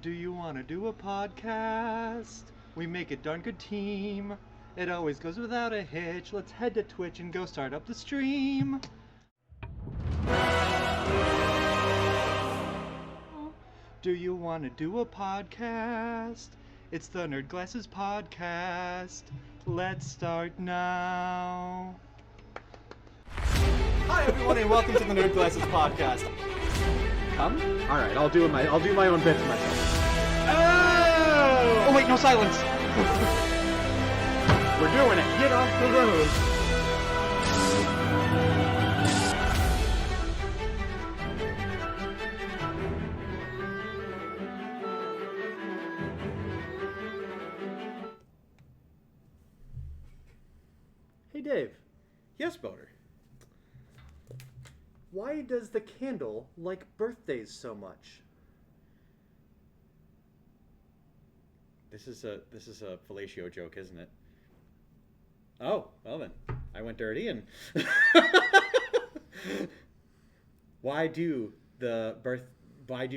Do you want to do a podcast? We make a darn good team. It always goes without a hitch. Let's head to Twitch and go start up the stream. Do you want to do a podcast? It's the Nerd Glasses Podcast. Let's start now. Hi everyone and welcome to the Nerd Glasses Podcast. Come? Alright, I'll do my own bit for myself. Oh wait, no silence. We're doing it. Get off the road. Hey Dave. Yes, Boner. Why does the candle like birthdays so much? This is a fellatio joke, isn't it? Oh, well then. I went dirty and Why do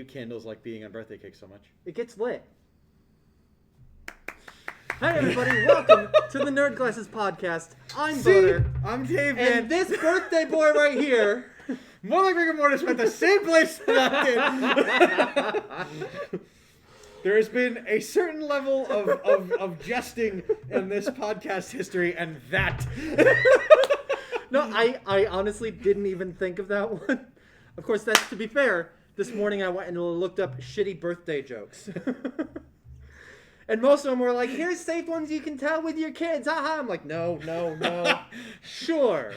candles like being on birthday cake so much? It gets lit. Hi everybody, welcome to the Nerd Glasses Podcast. I'm Boner. I'm Dave, And this birthday boy right here. More like rigor mortis went the same place that I did. There has been a certain level of jesting in this podcast history, and that. No, I honestly didn't even think of that one. Of course, that's to be fair. This morning I went and looked up shitty birthday jokes. And most of them were like, here's safe ones you can tell with your kids. Haha. I'm like, no. Sure.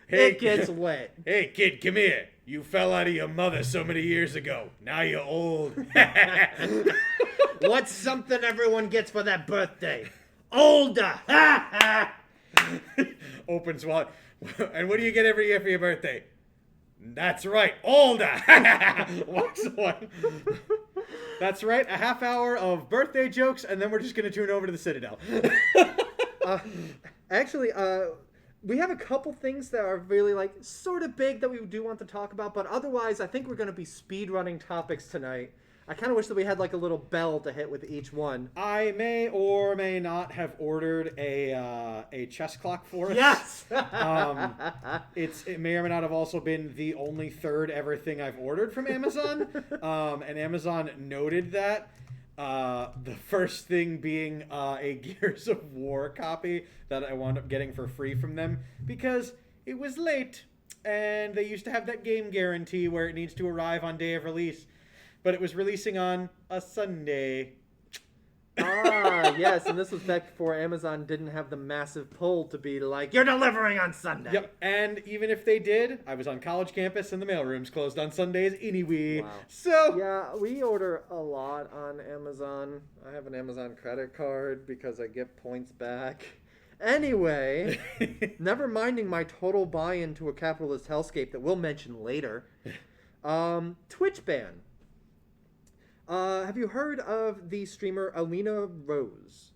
Hey, it gets lit. Hey, kid, come here. You fell out of your mother so many years ago. Now you're old. What's something everyone gets for that birthday? Older. Opens one. And what do you get every year for your birthday? That's right, older. Walks away. That's right, a half hour of birthday jokes, and then we're just going to tune over to the Citadel. Actually, we have a couple things that are really, sort of big that we do want to talk about, but otherwise, I think we're going to be speed-running topics tonight. I kind of wish that we had, a little bell to hit with each one. I may or may not have ordered a chess clock for us. Yes! It may or may not have also been the only third ever thing I've ordered from Amazon. And Amazon noted that. The first thing being a Gears of War copy that I wound up getting for free from them because it was late and they used to have that game guarantee where it needs to arrive on day of release, but it was releasing on a Sunday. Yes, and this was back before Amazon didn't have the massive pull to be like, you're delivering on Sunday. Yep, and even if they did, I was on college campus and the mailroom's closed on Sundays anyway. Wow. So yeah, we order a lot on Amazon. I have an Amazon credit card because I get points back. Anyway, never minding my total buy-in to a capitalist hellscape that we'll mention later. Twitch ban. Have you heard of the streamer Alina Rose?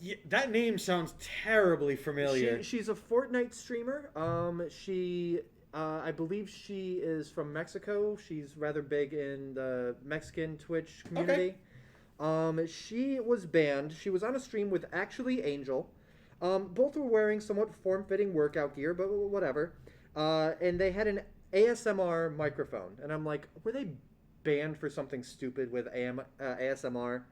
Yeah, that name sounds terribly familiar. She's a Fortnite streamer. I believe she is from Mexico. She's rather big in the Mexican Twitch community. Okay. She was banned. She was on a stream with Actually Angel. Both were wearing somewhat form-fitting workout gear, but whatever. And they had an ASMR microphone, and I'm like, were they banned for something stupid with ASMR?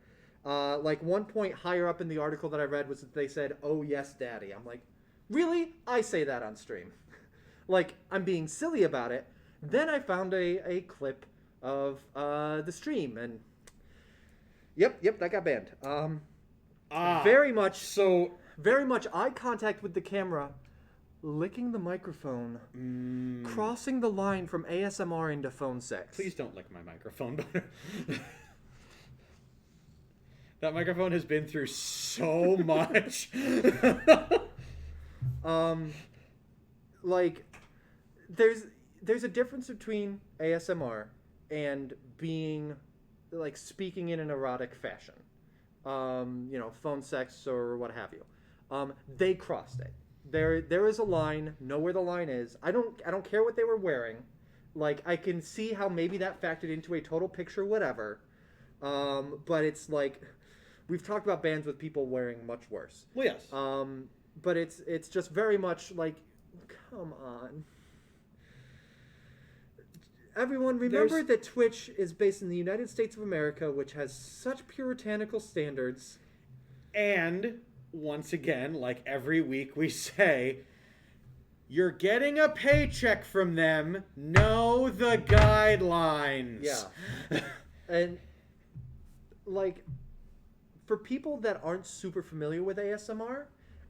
One point higher up in the article that I read was that they said, "Oh yes, daddy." I'm like, really? I say that on stream. I'm being silly about it. Then I found a clip of the stream, and yep, that got banned. Very much eye contact with the camera. Licking the microphone, crossing the line from ASMR into phone sex. Please don't lick my microphone, Boner. That microphone has been through so much. There's a difference between ASMR and being, speaking in an erotic fashion. Phone sex or what have you. They crossed it. There is a line. Know where the line is. I don't care what they were wearing. Like, I can see how maybe that factored into a total picture, whatever. But it's like, we've talked about bands with people wearing much worse. Well, yes. But it's just very much like, come on. Everyone, remember that Twitch is based in the United States of America, which has such puritanical standards. And, once again, like every week we say, you're getting a paycheck from them. Know the guidelines. Yeah. And, like, for people that aren't super familiar with ASMR,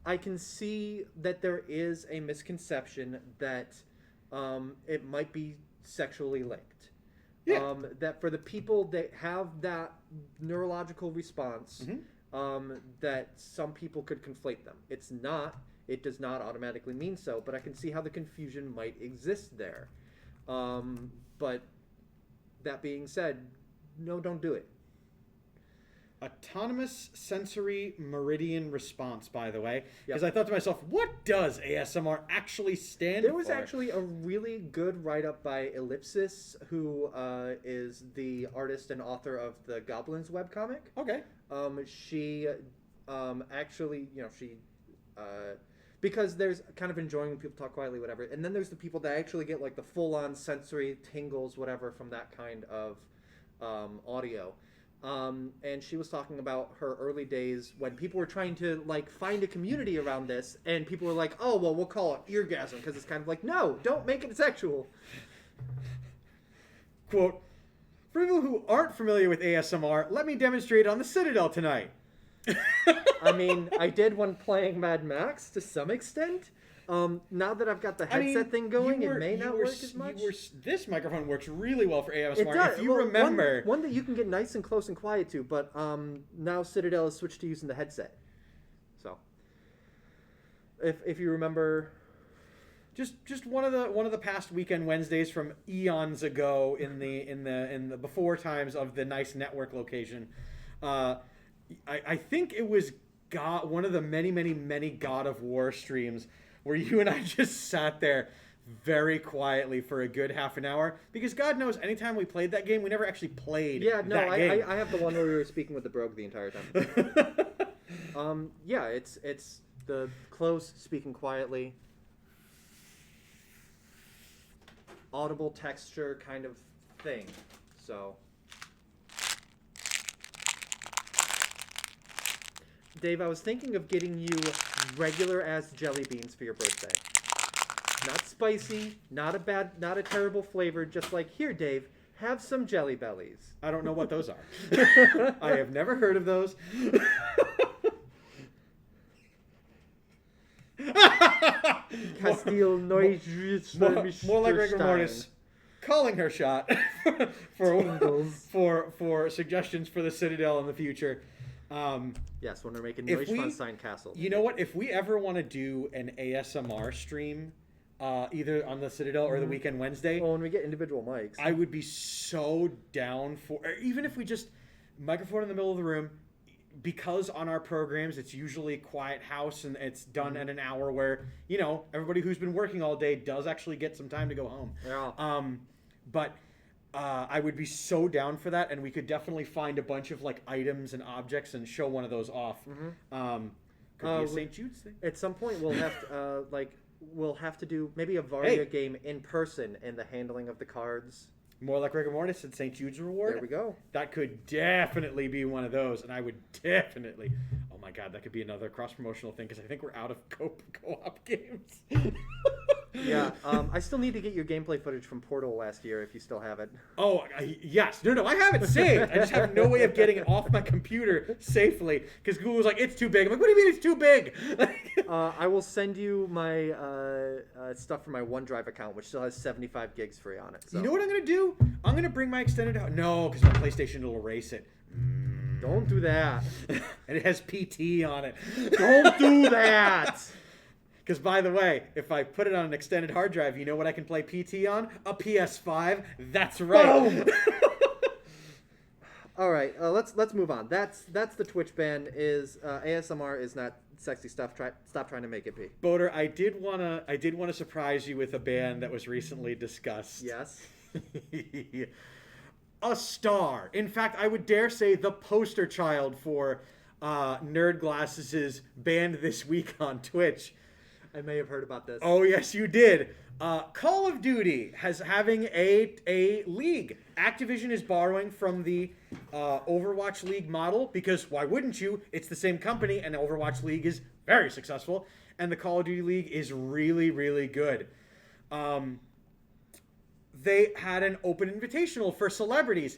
I can see that there is a misconception that it might be sexually linked. Yeah. That for the people that have that neurological response, that some people could conflate them. It's not. It does not automatically mean so, but I can see how the confusion might exist there. But that being said, no, don't do it. Autonomous sensory meridian response, by the way, because Yep. I thought to myself, what does ASMR actually stand for? There was actually a really good write-up by Ellipsis, who is the artist and author of the Goblins webcomic. Okay. She actually, because there's kind of enjoying when people talk quietly, whatever, and then there's the people that actually get like the full-on sensory tingles, whatever, from that kind of audio. And she was talking about her early days when people were trying to like find a community around this, and people were like, "Oh, well, we'll call it eargasm," because it's kind of like, no, don't make it sexual. Quote, for people who aren't familiar with ASMR, let me demonstrate on the Citadel tonight. I mean, I did when playing Mad Max to some extent. Now that I've got the headset thing going, it may not work as much. This microphone works really well for ASMR. It does. If you remember... One that you can get nice and close and quiet to, but now Citadel has switched to using the headset. So, if you remember... Just one of the past weekend Wednesdays from eons ago in the before times of the nice network location, I think it was one of the many God of War streams where you and I just sat there very quietly for a good half an hour, because God knows anytime we played that game, we never actually played that game. I have the one where we were speaking with the Brogue the entire time. Yeah, it's the close, speaking quietly, audible texture kind of thing. So, Dave, I was thinking of getting you regular ass jelly beans for your birthday. Not spicy, not a terrible flavor, just like, here, Dave, have some Jelly Bellies. I don't know what those are. I have never heard of those. Castile more like rigor mortis calling her shot for suggestions for the Citadel in the future. Yes, when we're making If we- Neuschwanstein Castle. You know what? If we ever want to do an ASMR stream, either on the Citadel or the Weekend Wednesday, Well, when we get individual mics. I would be so down for, or even if we just microphone in the middle of the room, because on our programs it's usually quiet house and it's done at an hour where, you know, everybody who's been working all day does actually get some time to go home. Yeah. But I would be so down for that, and we could definitely find a bunch of like items and objects and show one of those off. Could be a St. Jude's thing. At some point, we'll have to, we'll have to do maybe a Varia game in person and the handling of the cards. More like rigor mortis and St. Jude's reward. There we go. That could definitely be one of those, and I would definitely. Oh my God, that could be another cross-promotional thing, because I think we're out of co-op games. Yeah, I still need to get your gameplay footage from Portal last year if you still have it. Oh, yes. No, I have it saved. I just have no way of getting it off my computer safely, because Google was like, it's too big. I'm like, what do you mean it's too big? I will send you my stuff from my OneDrive account, which still has 75 gigs free on it. So. You know what I'm going to do? I'm going to bring my extended... No, because my PlayStation will erase it. Don't do that. And it has PT on it. Don't do that! Because, by the way, if I put it on an extended hard drive, you know what I can play PT on? A PS5. That's right. All right, let's move on. That's the Twitch ban. Is ASMR is not sexy stuff. Stop trying to make it be. Boater, I did wanna surprise you with a ban that was recently discussed. Yes. A star. In fact, I would dare say the poster child for Nerd Glasses' banned this week on Twitch. I may have heard about this. Oh, yes, you did. Call of Duty having a league. Activision is borrowing from the Overwatch League model because why wouldn't you? It's the same company, and the Overwatch League is very successful, and the Call of Duty League is really, really good. They had an open invitational for celebrities,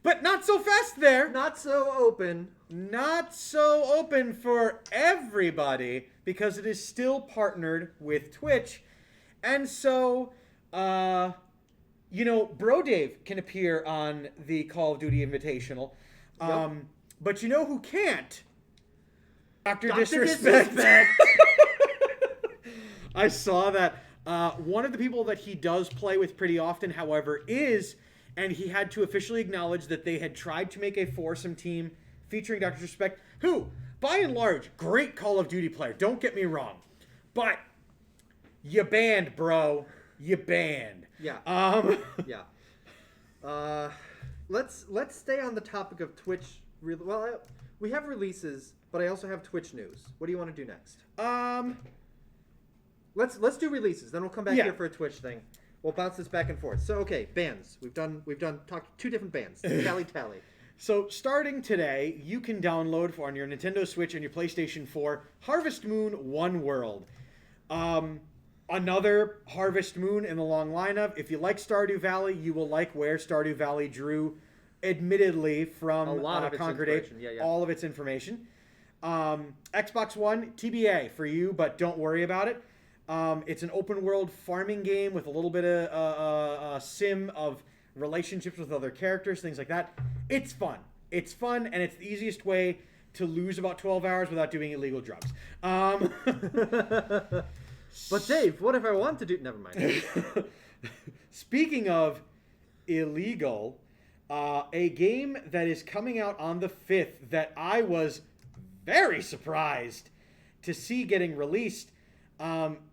but not so fast there. Not so open. Not so open for everybody because it is still partnered with Twitch. And so, Bro Dave can appear on the Call of Duty Invitational. Yep. But you know who can't? Dr. Disrespect. I saw that. One of the people that he does play with pretty often, however, is, and he had to officially acknowledge that they had tried to make a foursome team featuring Dr. Disrespect, who, by and large, great Call of Duty player, don't get me wrong. But you banned, bro. You banned. Yeah. Yeah. Let's stay on the topic of Twitch. Well, we have releases, but I also have Twitch news. What do you want to do next? Let's do releases. Then we'll come back here for a Twitch thing. We'll bounce this back and forth. So okay, bands. We've talked two different bands. Tally. So starting today, you can download on your Nintendo Switch and your PlayStation 4 Harvest Moon One World. Another Harvest Moon in the long lineup. If you like Stardew Valley, you will like where Stardew Valley drew, admittedly, from a lot of Concord 8, all of its information. Xbox One, TBA for you, but don't worry about it. It's an open world farming game with a little bit of a sim of relationships with other characters, things like that. It's fun. It's fun, and it's the easiest way to lose about 12 hours without doing illegal drugs. But Dave, what if I want to do... Never mind. Speaking of illegal, a game that is coming out on the 5th that I was very surprised to see getting released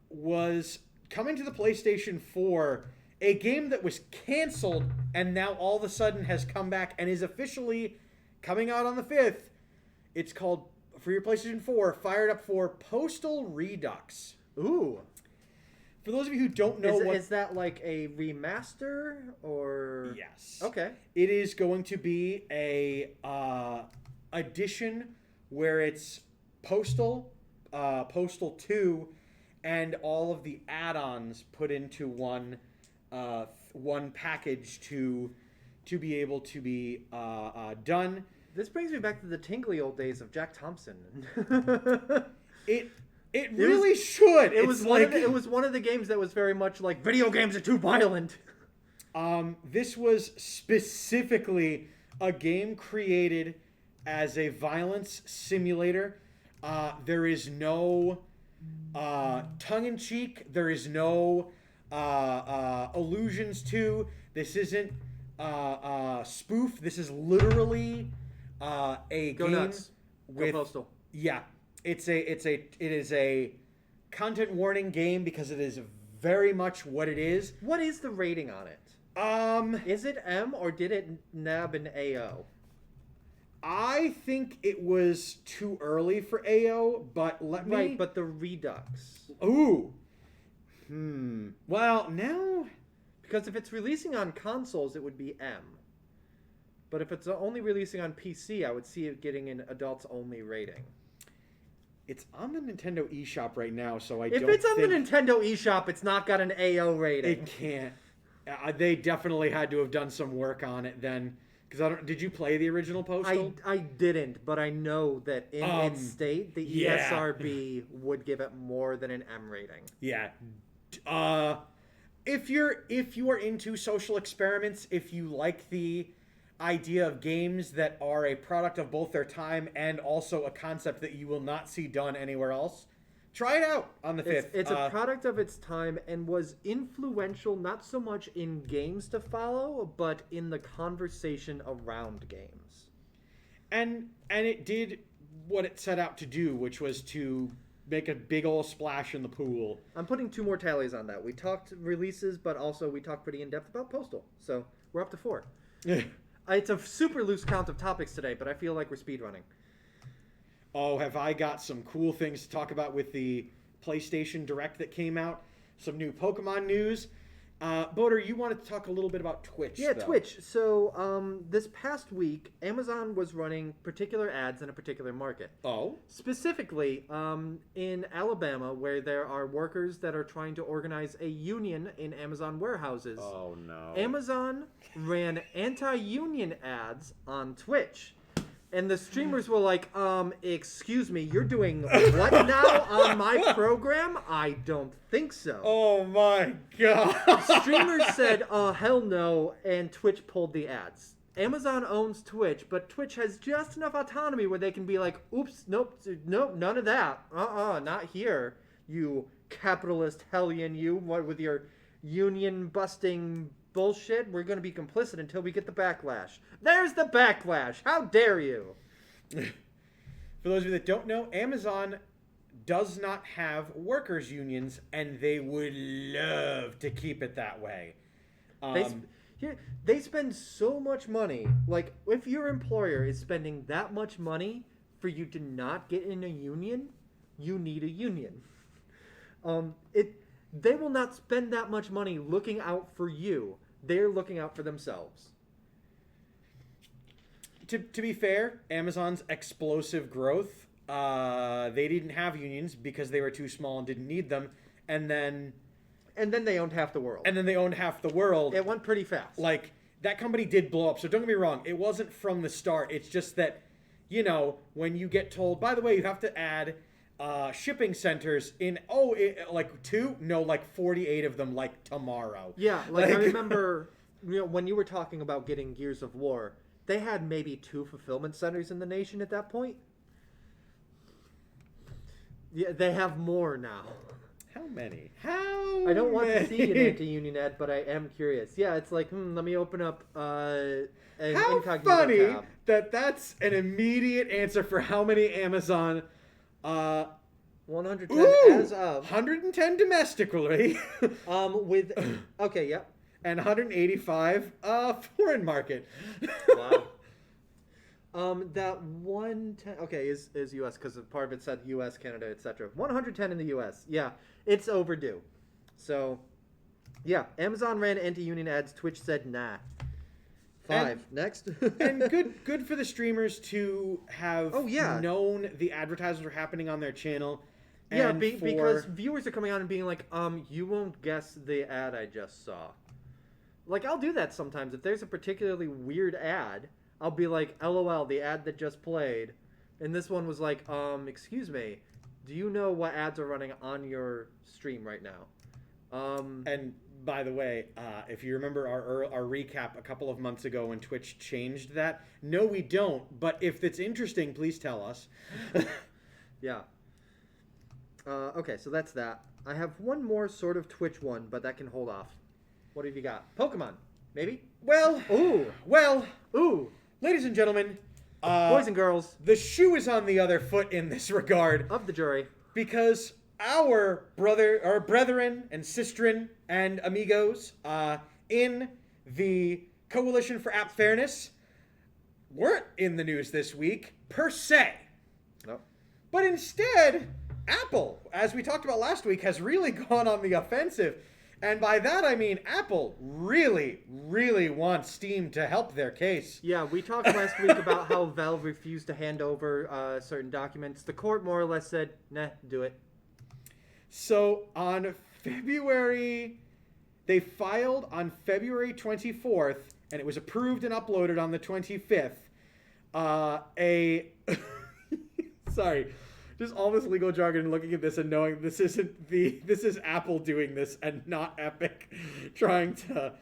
was coming to the PlayStation 4, a game that was canceled and now all of a sudden has come back and is officially coming out on the 5th. It's called, for your PlayStation 4, fired up for Postal Redux. Ooh. For those of you who don't know is that like a remaster or... Yes. Okay. It is going to be a edition where it's Postal 2, and all of the add-ons put into one package to be able to be done. This brings me back to the tingly old days of Jack Thompson. It really should. It was one of the games that was very much like video games are too violent. This was specifically a game created as a violence simulator. There is no tongue-in-cheek. There is no allusions to. This isn't spoof. This is literally a Go game nuts. with Go Postal. Yeah. It is a content warning game because it is very much what it is. What is the rating on it? Is it M or did it nab an AO? I think it was too early for AO, but Right, but the Redux. Ooh. Well, now... Because if it's releasing on consoles, it would be M. But if it's only releasing on PC, I would see it getting an adults-only rating. It's on the Nintendo eShop right now, so I If don't it's on think... the Nintendo eShop, it's not got an AO rating. It can't. They definitely had to have done some work on it then. Because did you play the original Postal? I didn't, but I know that in its state, the ESRB would give it more than an M rating. Yeah. If you are into social experiments, if you like the idea of games that are a product of both their time and also a concept that you will not see done anywhere else, try it out on the 5th. It's a product of its time and was influential not so much in games to follow, but in the conversation around games. And it did what it set out to do, which was to make a big old splash in the pool. I'm putting 2 more tallies on that. We talked releases, but also we talked pretty in depth about Postal. So we're up to 4. It's a super loose count of topics today, but I feel like we're speedrunning. Oh, have I got some cool things to talk about with the PlayStation Direct that came out? Some new Pokemon news. Boater, you wanted to talk a little bit about Twitch. Yeah, though. Twitch. So this past week, Amazon was running particular ads in a particular market. Oh? Specifically, in Alabama, where there are workers that are trying to organize a union in Amazon warehouses. Oh, no. Amazon ran anti-union ads on Twitch. And the streamers were like, excuse me, you're doing what now on my program? I don't think so. Oh, my God. Streamers said, hell no, and Twitch pulled the ads. Amazon owns Twitch, but Twitch has just enough autonomy where they can be like, oops, nope, none of that. Not here, you capitalist hellion, you, what with your union-busting bullshit. We're going to be complicit until we get the backlash. There's the backlash. How dare you? For those of you that don't know, Amazon does not have workers' unions, and they would love to keep it that way. They spend so much money. Like, if your employer is spending that much money for you to not get in a union, you need a union. They will not spend that much money looking out for you. They're looking out for themselves. To be fair, Amazon's explosive growth, they didn't have unions because they were too small and didn't need them, and then they owned half the world. It went pretty fast. Like, that company did blow up, so don't get me wrong, it wasn't from the start. It's just that, when you get told, by the way, you have to add shipping centers in, like 2? No, like 48 of them, like tomorrow. Yeah, like I remember, when you were talking about getting Gears of War, they had maybe 2 fulfillment centers in the nation at that point. Yeah, they have more now. How many? I don't want to see an anti-union ad, but I am curious. Yeah, it's like, let me open up an incognito funny tab. that's an immediate answer for how many Amazon... 110 as of 110 domestically. Okay, yep. And 185 foreign market. Wow. That 110 is US because part of it said US, Canada, etc. 110 in the US. Yeah, it's overdue. So, yeah, Amazon ran anti-union ads. Twitch said nah. 5. Next. And good for the streamers to have known the advertisements were happening on their channel. And because viewers are coming on and being like, you won't guess the ad I just saw. Like, I'll do that sometimes. If there's a particularly weird ad, I'll be like, LOL, the ad that just played. And this one was like, excuse me, do you know what ads are running on your stream right now? And by the way, if you remember our recap a couple of months ago when Twitch changed that, no, we don't. But if it's interesting, please tell us. Yeah. Okay, so that's that. I have one more sort of Twitch one, but that can hold off. What have you got? Pokemon, maybe? Well, ladies and gentlemen, boys and girls, the shoe is on the other foot in this regard. Of the jury. Because our brethren and sistren and amigos in the Coalition for App Fairness weren't in the news this week, per se. Nope. But instead, Apple, as we talked about last week, has really gone on the offensive. And by that I mean Apple really, really wants Steam to help their case. Yeah, we talked last week about how Valve refused to hand over certain documents. The court more or less said, nah, do it. So on they filed on February 24th, and it was approved and uploaded on the 25th. Sorry. Just all this legal jargon and looking at this and knowing this is Apple doing this and not Epic trying to,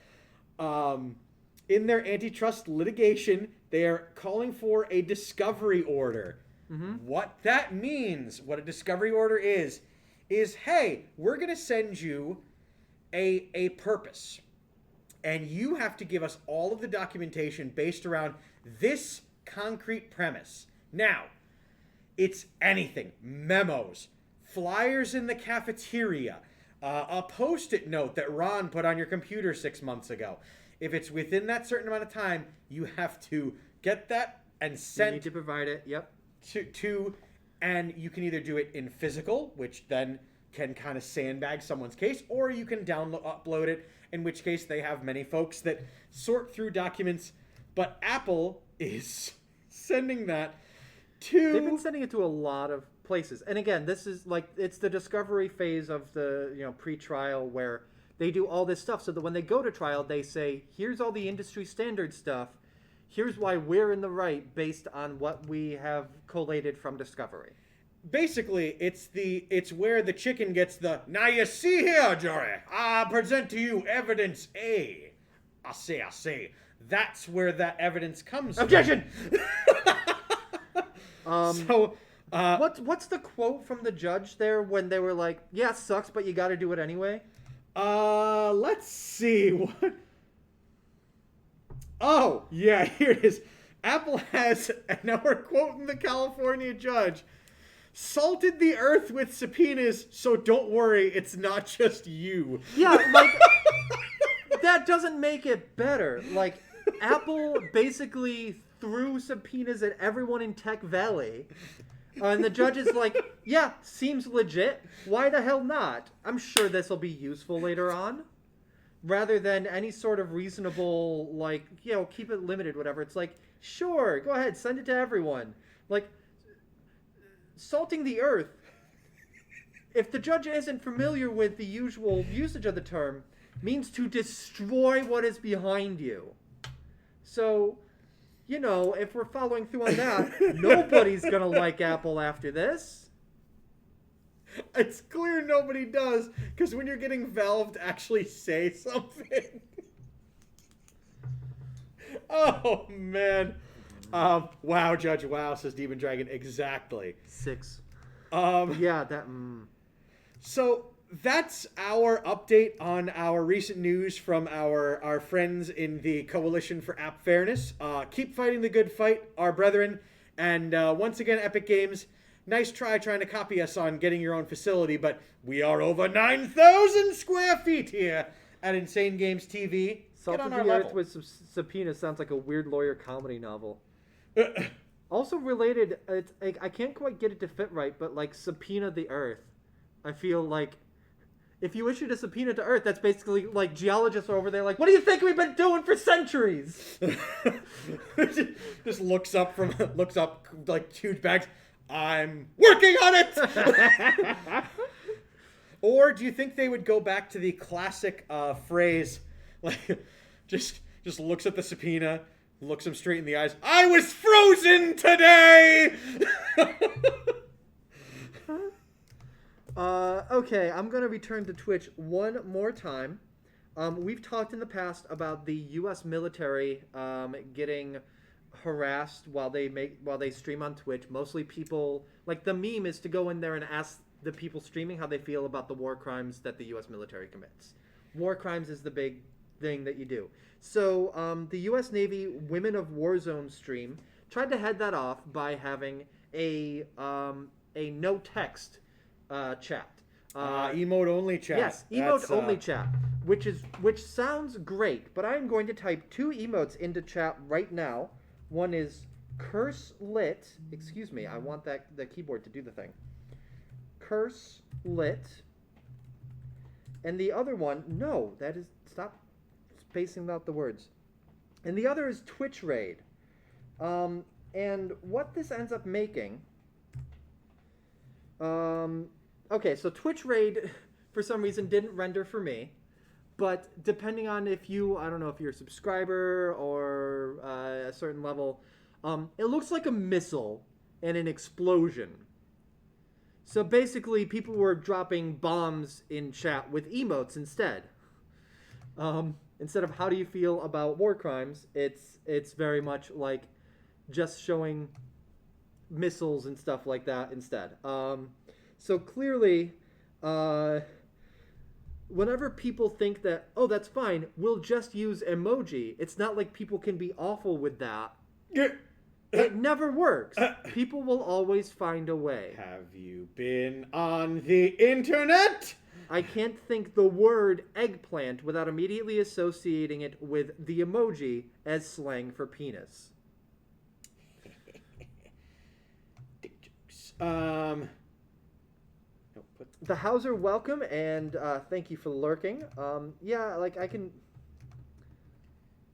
in their antitrust litigation, they are calling for a discovery order. Mm-hmm. What that means, what a discovery order is, hey, we're going to send you a purpose, and you have to give us all of the documentation based around this concrete premise. Now, it's anything. Memos, flyers in the cafeteria, a Post-it note that Ron put on your computer 6 months ago. If it's within that certain amount of time, you have to get that and send. You need to provide it. Yep. And you can either do it in physical, which then can kind of sandbag someone's case, or you can upload it, in which case they have many folks that sort through documents. But Apple is sending that to... They've been sending it to a lot of places. And again, this is like, it's the discovery phase of the, pre-trial where they do all this stuff so that when they go to trial, they say, here's all the industry standard stuff. Here's why we're in the right based on what we have collated from discovery. Basically, it's where the chicken gets the, now you see here, jury, I present to you evidence A. I say. That's where that evidence comes Objection! from. What's the quote from the judge there when they were like, yeah, it sucks, but you got to do it anyway? Let's see. What? Oh, yeah, here it is. Apple has, and now we're quoting the California judge, salted the earth with subpoenas, so don't worry, it's not just you. Yeah, like, that doesn't make it better. Like, Apple basically threw subpoenas at everyone in Tech Valley. And the judge is like, yeah, seems legit. Why the hell not? I'm sure this will be useful later on. Rather than any sort of reasonable, like, keep it limited, whatever. It's like, sure, go ahead, send it to everyone. Like, salting the earth. If the judge isn't familiar with the usual usage of the term, means to destroy what is behind you. So, if we're following through on that, nobody's going to like Apple after this. It's clear nobody does, because when you're getting Valve to actually say something. Oh, man. Wow, Judge, wow, says Demon Dragon. Exactly. 6. Yeah, that... So, that's our update on our recent news from our friends in the Coalition for App Fairness. Keep fighting the good fight, our brethren. And once again, Epic Games, nice trying to copy us on getting your own facility, but we are over 9,000 square feet here at Insane Games TV. Salt Get on of our the level. Earth with subpoena sounds like a weird lawyer comedy novel. Also related, I can't quite get it to fit right, but like subpoena the Earth. I feel like if you issued a subpoena to Earth, that's basically like geologists are over there like, what do you think we've been doing for centuries? Just looks up like huge bags. I'm working on it. Or do you think they would go back to the classic phrase, like just looks at the subpoena, looks him straight in the eyes. I was frozen today. Okay, I'm going to return to Twitch one more time. We've talked in the past about the U.S. military getting harassed while they stream on Twitch. Mostly people, like the meme is to go in there and ask the people streaming how they feel about the war crimes that the U.S. military commits. War crimes is the big thing that you do. So the U.S. Navy Women of Warzone stream tried to head that off by having a no text chat. Emote only chat. Yes, emote only chat, which sounds great, but I'm going to type 2 emotes into chat right now. One is curse lit. Excuse me, I want the keyboard to do the thing. Curse lit. And the other one, no, that is, stop spacing out the words. And the other is Twitch raid. And what this ends up making. Okay, so Twitch raid, for some reason, didn't render for me. But depending on if you, I don't know if you're a subscriber or a certain level, it looks like a missile and an explosion. So basically, people were dropping bombs in chat with emotes instead. Instead of how do you feel about war crimes, it's very much like just showing missiles and stuff like that instead. So clearly, whenever people think that, oh, that's fine, we'll just use emoji. It's not like people can be awful with that. It never works. People will always find a way. Have you been on the internet? I can't think the word eggplant without immediately associating it with the emoji as slang for penis. Dick jokes. No, The Hauser, welcome, and thank you for lurking. Yeah, like I can.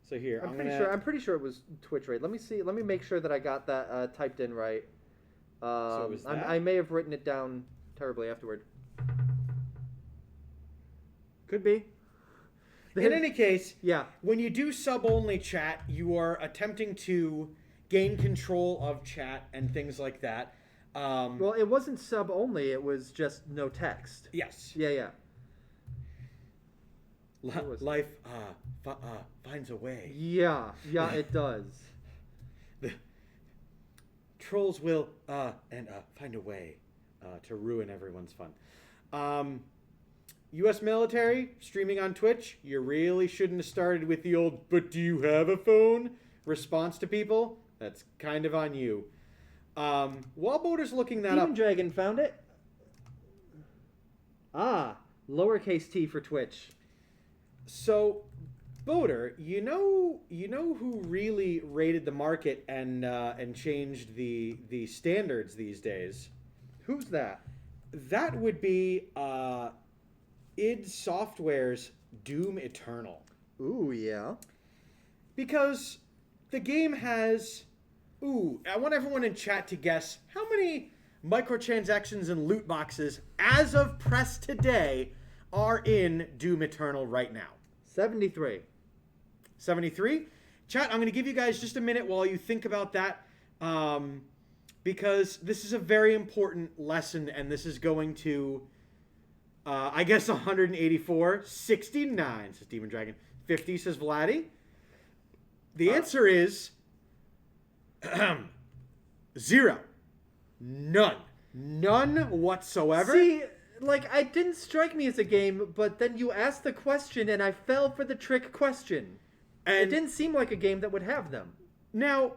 So here, I'm pretty sure it was Twitch rate. Let me see. Let me make sure that I got that typed in right. So it was that? I may have written it down terribly afterward. Could be. In any case, Yeah. when you do sub-only chat, you are attempting to gain control of chat and things like that. Well, it wasn't sub only. It was just no text. Yes. Yeah. Life finds a way. Yeah, it does. The trolls will find a way to ruin everyone's fun. U.S. military streaming on Twitch. You really shouldn't have started with the old "but do you have a phone?" response to people. That's kind of on you. While Boater's looking that Demon up, Dragon found it. Lowercase t for Twitch. so Boater, you know who really raided the market and changed the standards these days? Who's that? That would be id Software's Doom Eternal. Ooh, yeah. Because the game has... I want everyone in chat to guess how many microtransactions and loot boxes, as of press today, are in Doom Eternal right now. 73. 73? Chat, I'm going to give you guys just a minute while you think about that. Because this is a very important lesson, and this is going to... I guess 184, 69, says Demon Dragon. 50, says Vladdy. The answer is 0. None whatsoever. See, like, it didn't strike me as a game, but then you asked the question, and I fell for the trick question. And It didn't seem like a game that would have them. now,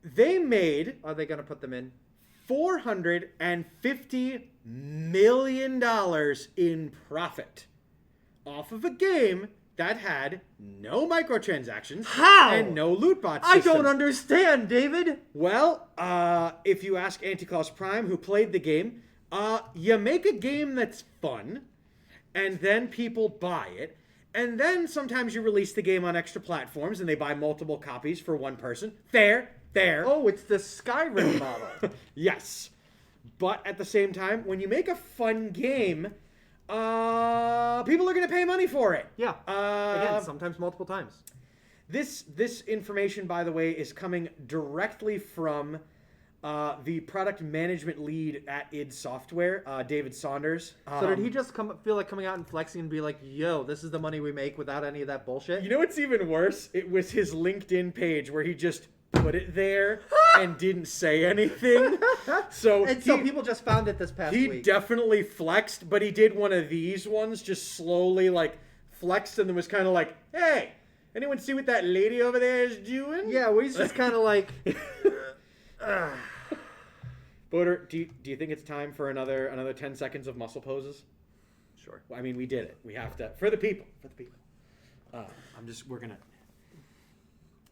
they made Are they going to put them in? $450 million in profit off of a game that had no microtransactions How? and no loot box I system. don't understand, David. Well, if you ask Anticlaus Prime, who played the game, you make a game that's fun, and then people buy it, and then sometimes you release the game on extra platforms, and they buy multiple copies for one person. Fair. Oh, it's the Skyrim model. Yes. But at the same time, when you make a fun game, people are going to pay money for it. Yeah. Again, sometimes multiple times. This information, by the way, is coming directly from the product management lead at id Software, David Saunders. So did he just feel like coming out and flexing and be like, yo, this is the money we make without any of that bullshit? You know what's even worse? It was his LinkedIn page where he just put it there and didn't say anything. So people just found it this past week. He definitely flexed, but he did one of these ones, just slowly like flexed and then was kind of like, hey, anyone see what that lady over there is doing? Yeah, well, he's just kind of like... Boater, do you think it's time for another 10 seconds of muscle poses? Sure. Well, I mean, we did it. We have to, for the people. We're going to...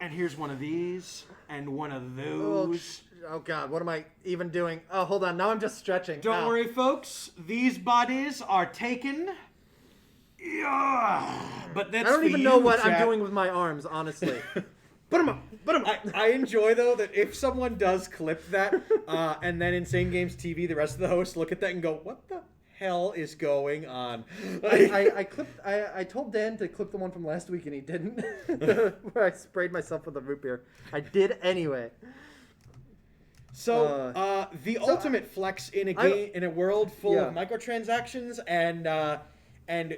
And here's one of these, and one of those. Oh, God, what am I even doing? Oh, hold on, now I'm just stretching. Don't worry, folks. These bodies are taken. Yeah. But that's I don't for even you, know what chat. I'm doing with my arms, honestly. Put them up. I enjoy, though, that if someone does clip that, and then Insane Games TV, the rest of the hosts look at that and go, what the hell is going on? I told Dan to clip the one from last week, and he didn't. Where I sprayed myself with a root beer. I did anyway. So, the ultimate flex in a game, in a world full of microtransactions and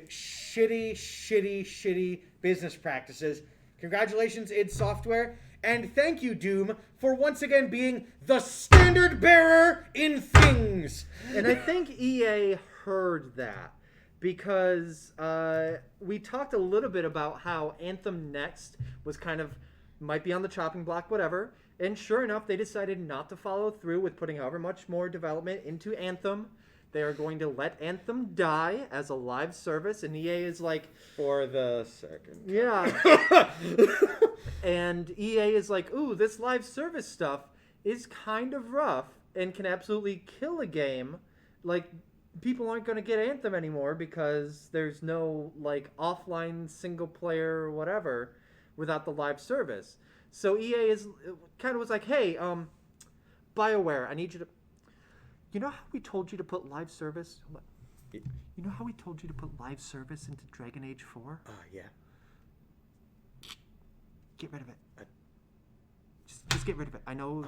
shitty business practices. Congratulations, id Software, and thank you, Doom, for once again being the standard bearer in things. And I think EA heard that because we talked a little bit about how Anthem Next was might be on the chopping block, whatever. And sure enough, they decided not to follow through with putting however much more development into Anthem. They are going to let Anthem die as a live service, and EA is like... For the second. Yeah. And EA is like, ooh, this live service stuff is kind of rough and can absolutely kill a game. Like, people aren't going to get Anthem anymore because there's no, like, offline single-player or whatever without the live service. So EA is kind of was like, hey, BioWare, I need you to... You know how we told you to put live service? You know how we told you to put live service into Dragon Age 4? Yeah. Get rid of it. Just get rid of it. I know.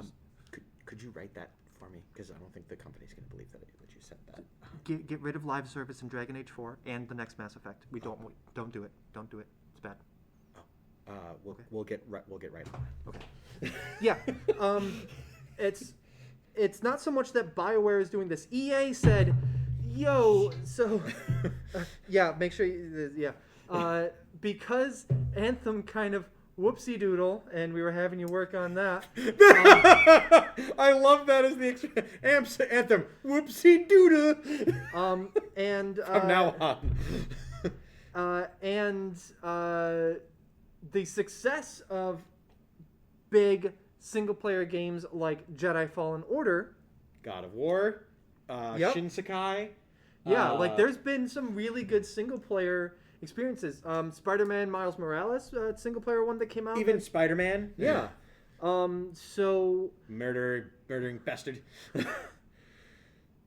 Could you write that for me? Because I don't think the company's going to believe that you said that. Get rid of live service in Dragon Age 4 and the next Mass Effect. Don't do it. Don't do it. It's bad. We'll get right on that. Okay. Yeah. It's not so much that BioWare is doing this. EA said, "Yo, so yeah, make sure because Anthem kind of whoopsie doodle, and we were having you work on that." I love that as the Anthem whoopsie doodle. And from now on, the success of big single-player games like Jedi Fallen Order, God of War, Yep. Shinsekai. Yeah, like there's been some really good single-player experiences. Spider-Man Miles Morales, single-player one that came out. Even Spider-Man. Yeah. So... Murdering bastard. Get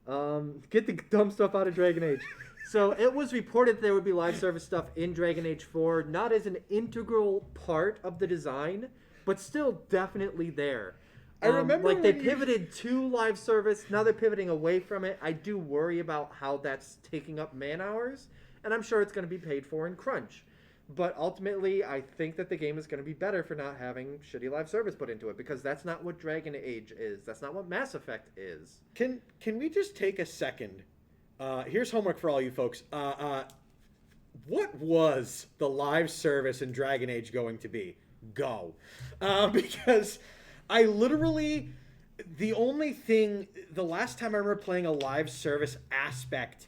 the dumb stuff out of Dragon Age. So it was reported there would be live service stuff in Dragon Age 4, not as an integral part of the design, but still definitely there. I remember like they pivoted to live service. Now they're pivoting away from it. I do worry about how that's taking up man hours, and I'm sure it's going to be paid for in crunch. But ultimately, I think that the game is going to be better for not having shitty live service put into it, because that's not what Dragon Age is. That's not what Mass Effect is. Can we just take a second? Here's homework for all you folks. What was the live service in Dragon Age going to be? Go. Because I literally, the last time I remember playing a live service aspect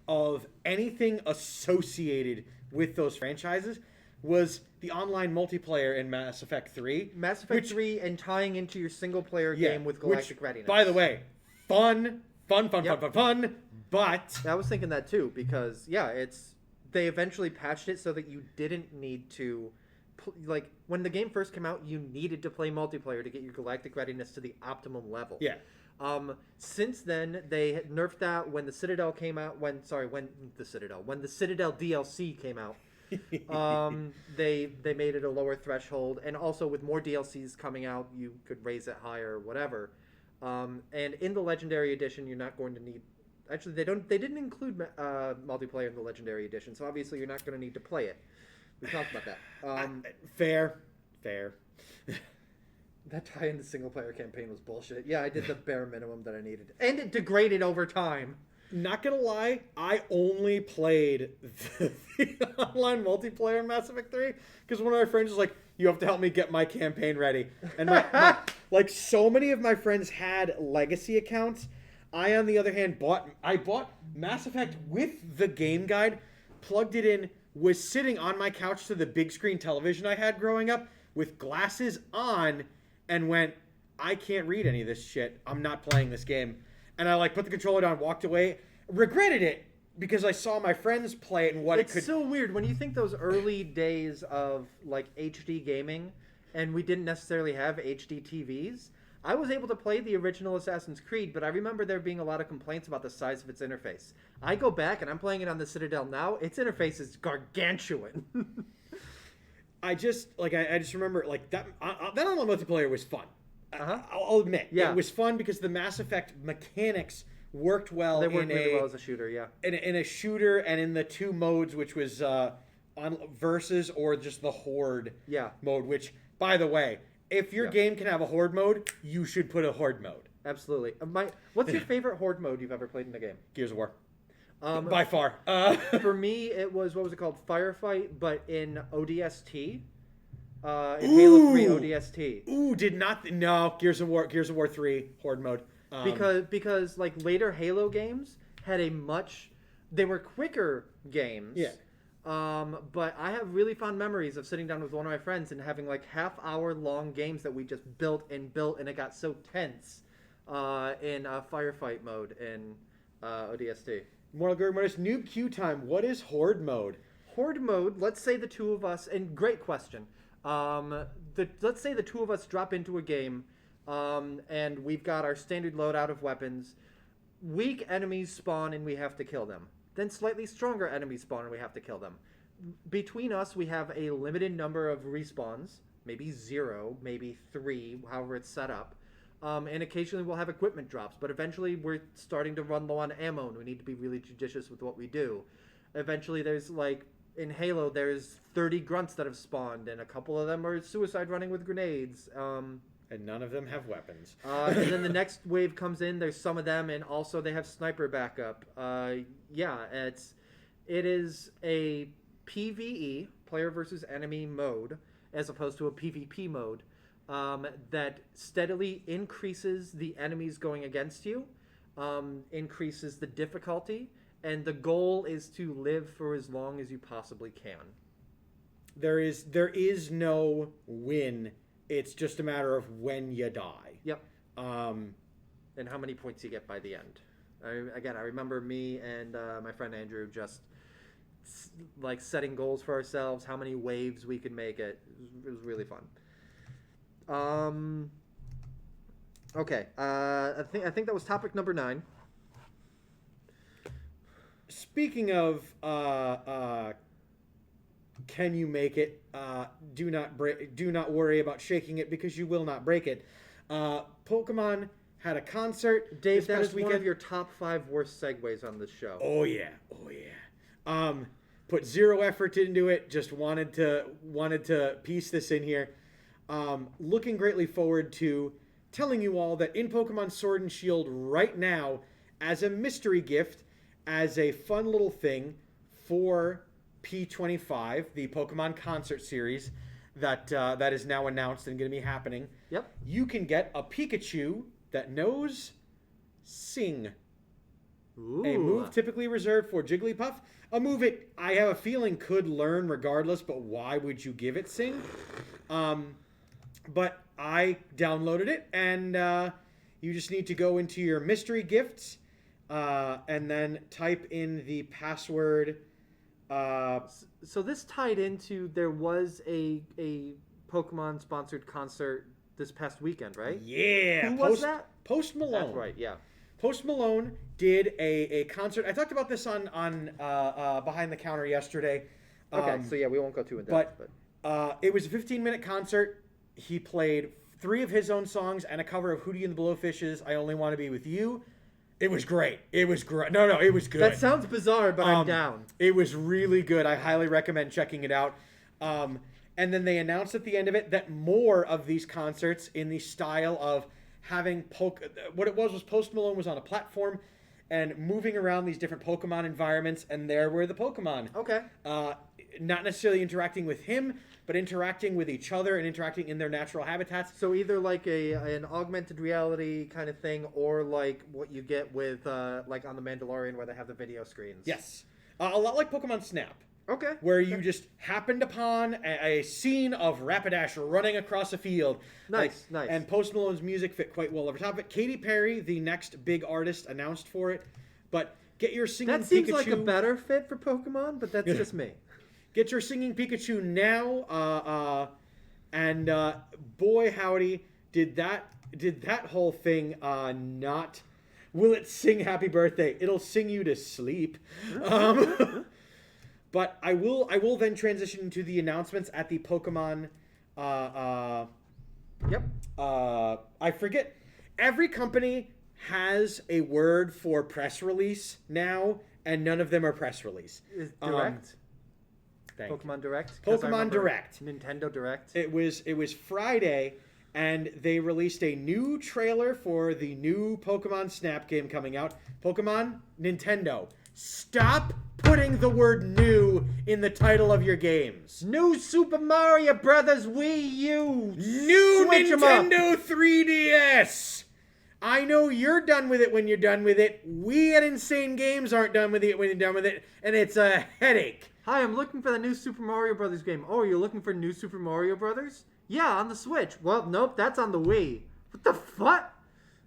of anything associated with those franchises was the online multiplayer in Mass Effect 3. Mass Effect 3 and tying into your single-player game with Galactic Readiness. By the way, fun, but... I was thinking that too, because, they eventually patched it so that you didn't need to... Like, when the game first came out, you needed to play multiplayer to get your Galactic Readiness to the optimum level. Yeah. Since then, they nerfed that when the Citadel came out. When the Citadel DLC came out, they made it a lower threshold, and also with more DLCs coming out, you could raise it higher, whatever. And in the Legendary Edition, you're not going to need. Actually, they didn't include multiplayer in the Legendary Edition, so obviously you're not going to need to play it. We talked about that. Fair. That tie in the single-player campaign was bullshit. Yeah, I did the bare minimum that I needed. And it degraded over time. Not gonna lie, I only played the online multiplayer in Mass Effect 3 because one of my friends was like, you have to help me get my campaign ready. And like so many of my friends had legacy accounts. I, on the other hand, bought Mass Effect with the game guide, plugged it in, was sitting on my couch to the big screen television I had growing up with glasses on, and went, I can't read any of this shit. I'm not playing this game. And I put the controller down, walked away, regretted it because I saw my friends play it and what it could. It's so weird when you think those early days of HD gaming, and we didn't necessarily have HD TVs. I was able to play the original Assassin's Creed, but I remember there being a lot of complaints about the size of its interface. I go back and I'm playing it on the Citadel now. Its interface is gargantuan. I just remember that online multiplayer was fun. Uh-huh. I'll admit, yeah. It was fun because the Mass Effect mechanics worked well. They worked really well as a shooter, yeah. In a shooter and in the two modes, which was on versus or just the Horde mode. Which, by the way, if your game can have a Horde mode, you should put a Horde mode. Absolutely. What's your favorite Horde mode you've ever played in a game? Gears of War. By far. For me, it was, what was it called? Firefight, but in ODST. in Halo 3 ODST. Ooh, no, Gears of War 3 Horde mode. Because like later Halo games had they were quicker games. Yeah. But I have really fond memories of sitting down with one of my friends and having like half-hour long games that we just built, and it got so tense in firefight mode in ODST. Mortal Guru Modus, noob queue time. What is Horde mode? Horde mode, let's say the two of us, and great question. Let's say the two of us drop into a game, and we've got our standard loadout of weapons. Weak enemies spawn and we have to kill them. Then slightly stronger enemies spawn and we have to kill them. Between us, we have a limited number of respawns, maybe 0, maybe 3, however it's set up. And occasionally we'll have equipment drops, but eventually we're starting to run low on ammo and we need to be really judicious with what we do. Eventually there's like, in Halo, there's 30 grunts that have spawned, and a couple of them are suicide running with grenades. And none of them have weapons. And then the next wave comes in, there's some of them, and also they have sniper backup. Yeah, it is a PvE, player versus enemy mode, as opposed to a PvP mode, that steadily increases the enemies going against you, increases the difficulty, and the goal is to live for as long as you possibly can. There is no win. It's just a matter of when you die. Yep. And how many points you get by the end. I remember me and my friend Andrew just like setting goals for ourselves, how many waves we could make it. It was really fun. Okay. I think that was topic number 9. Speaking of can you make it? Do not worry about shaking it, because you will not break it. Pokemon had a concert. Dave, that is one of your top 5 worst segues on this show. Oh yeah. Put zero effort into it. Just wanted to piece this in here. Looking greatly forward to telling you all that in Pokemon Sword and Shield right now, as a mystery gift, as a fun little thing for P25, the Pokemon concert series that is now announced and going to be happening. Yep. You can get a Pikachu that knows Sing. Ooh. A move typically reserved for Jigglypuff. A move I have a feeling could learn regardless, but why would you give it Sing? But I downloaded it, and you just need to go into your mystery gifts and then type in the password. So this tied into, there was a Pokemon sponsored concert this past weekend, right? Yeah. Who was that? Post Malone. That's right, yeah. Post Malone did a concert. I talked about this on Behind the Counter yesterday. Okay, so yeah, we won't go too in depth. But it was a 15-minute concert. He played 3 of his own songs and a cover of Hootie and the Blowfish's I Only Want to Be With You. It was great. It was great. No, it was good. That sounds bizarre, but I'm down. It was really good. I highly recommend checking it out. And then they announced at the end of it that more of these concerts in the style of having what it was Post Malone was on a platform and moving around these different Pokemon environments, and there were the Pokemon. Okay. Not necessarily interacting with him, but interacting with each other and interacting in their natural habitats. So either like an augmented reality kind of thing, or like what you get with like on The Mandalorian where they have the video screens. Yes. A lot like Pokemon Snap. Okay. Where you just happened upon a scene of Rapidash running across a field. Nice. And Post Malone's music fit quite well over top of it. Katy Perry, the next big artist, announced for it. But get your singing Pikachu. That seems like a better fit for Pokemon, but that's just me. Get your singing Pikachu now. And boy, howdy, did that whole thing not... Will it sing Happy Birthday? It'll sing you to sleep. But I will then transition into the announcements at the Pokemon. Yep. I forget. Every company has a word for press release now, and none of them are press release. Direct. Pokemon Direct. Pokemon Direct. Nintendo Direct. It was Friday, and they released a new trailer for the new Pokemon Snap game coming out. Pokemon Nintendo. Stop putting the word new in the title of your games. New Super Mario Brothers Wii U. New Switch 'em up. Nintendo 3DS. I know you're done with it when you're done with it. We at Insane Games aren't done with it when you're done with it, and it's a headache. Hi, I'm looking for the new Super Mario Brothers game. Oh, you're looking for New Super Mario Brothers? Yeah, on the Switch. Well, nope, that's on the Wii. What the fuck?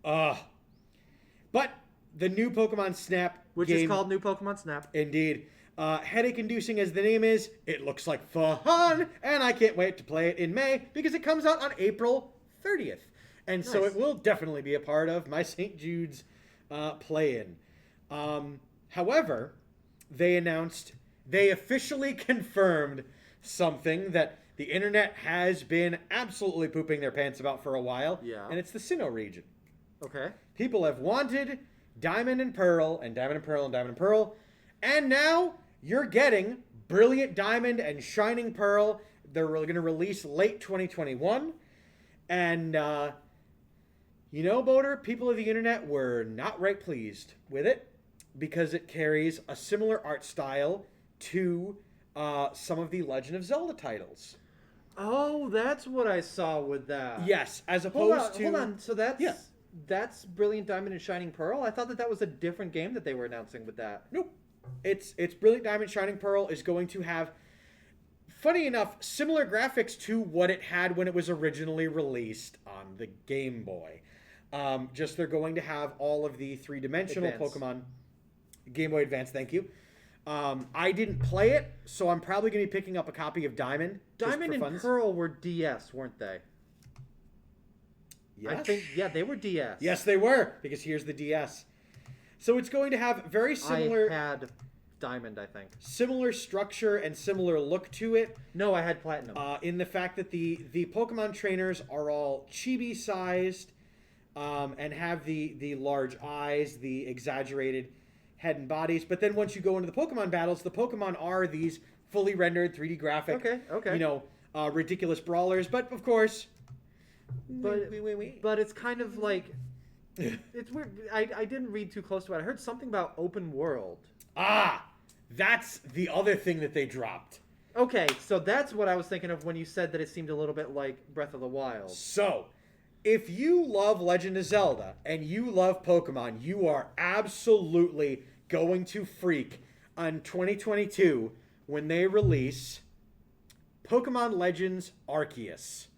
But the new Pokemon Snap Which game, is called New Pokemon Snap. indeed. Headache-inducing as the name is, it looks like fun, and I can't wait to play it in May because it comes out on April 30th. And so Nice. it will definitely be a part of my St. Jude's play-in. However, they officially confirmed something that the internet has been absolutely pooping their pants about for a while. Yeah. And it's the Sinnoh region. Okay. People have wanted Diamond and Pearl and Diamond and Pearl and Diamond and Pearl. And now you're getting Brilliant Diamond and Shining Pearl. They're going to release late 2021. And, Boater, people of the internet were not right pleased with it because it carries a similar art style to some of the Legend of Zelda titles. Oh, that's what I saw with that. Yes, as opposed Hold on. So that's Yeah. that's Brilliant Diamond and Shining Pearl? I thought that was a different game that they were announcing with that. Nope. It's Brilliant Diamond Shining Pearl is going to have, funny enough, similar graphics to what it had when it was originally released on the Game Boy. Just they're going to have all of the three-dimensional Advance. Pokemon. Game Boy Advance, thank you. I didn't play it, so I'm probably going to be picking up a copy of Diamond. just Diamond for and funs. Pearl were DS, weren't they? Yes. I think, yeah, they were DS. Yes, they were, because here's the DS. So it's going to have very similar... I had Diamond, I think. Similar structure and similar look to it. No, I had Platinum. In the fact that the Pokemon trainers are all chibi sized and have the large eyes, the exaggerated head and bodies. But then once you go into the Pokemon battles, the Pokemon are these fully rendered 3D graphic, Okay. ridiculous brawlers. But of course, But it's kind of like it's weird. I didn't read too close to it. I heard something about open world. That's the other thing that they dropped. Okay, so that's what I was thinking of when you said that it seemed a little bit like Breath of the Wild. So, if you love Legend of Zelda and you love Pokemon, you are absolutely going to freak on 2022 when they release Pokemon Legends Arceus.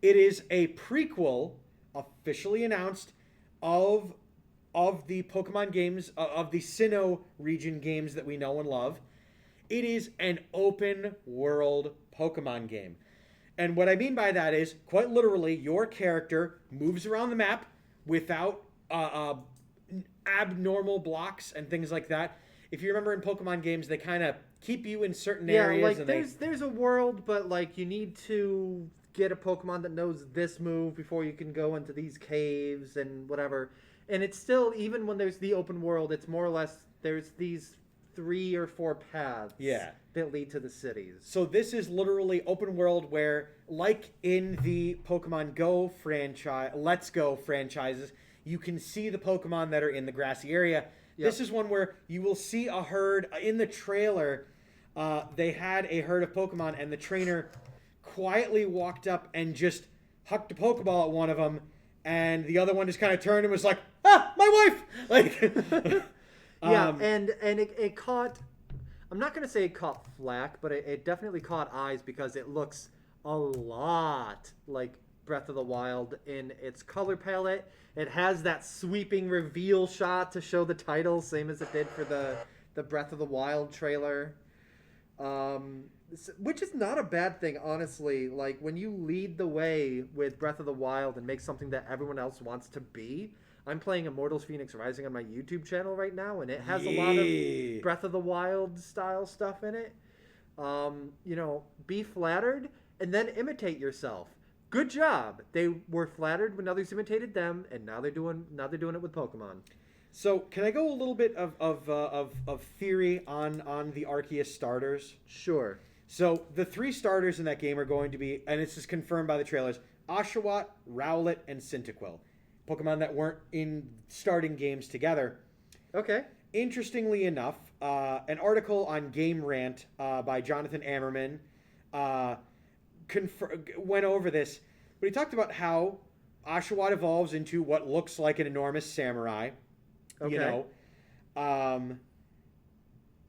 It is a prequel, officially announced, of the Pokemon games, of the Sinnoh region games that we know and love. It is an open world Pokemon game. And what I mean by that is, quite literally, your character moves around the map without abnormal blocks and things like that. If you remember in Pokemon games, they kind of keep you in certain areas. Yeah, like and there's a world, but like you need to get a Pokemon that knows this move before you can go into these caves and whatever. And it's still, even when there's the open world, it's more or less there's these 3 or 4 paths that lead to the cities. So this is literally open world where, like in the Pokemon Go franchise, Let's Go franchises, you can see the Pokemon that are in the grassy area. Yep. This is one where you will see a herd. In the trailer, they had a herd of Pokemon, and the trainer quietly walked up and just hucked a Pokeball at one of them, and the other one just kind of turned and was like, my wife! Like... Yeah, and it caught, I'm not going to say it caught flack, but it definitely caught eyes because it looks a lot like Breath of the Wild in its color palette. It has that sweeping reveal shot to show the title, same as it did for the Breath of the Wild trailer. Which is not a bad thing, honestly. Like, when you lead the way with Breath of the Wild and make something that everyone else wants to be. I'm playing Immortals Phoenix Rising on my YouTube channel right now, and it has a lot of Breath of the Wild style stuff in it. Be flattered and then imitate yourself. Good job. They were flattered when others imitated them, and now they're doing it with Pokemon. So, can I go a little bit of theory on the Arceus starters? Sure. So, the 3 starters in that game are going to be, and this is confirmed by the trailers, Oshawott, Rowlet, and Cyndaquil. Pokemon that weren't in starting games together. Okay. Interestingly enough, an article on Game Rant by Jonathan Ammerman went over this, but he talked about how Oshawott evolves into what looks like an enormous samurai. Okay. You know,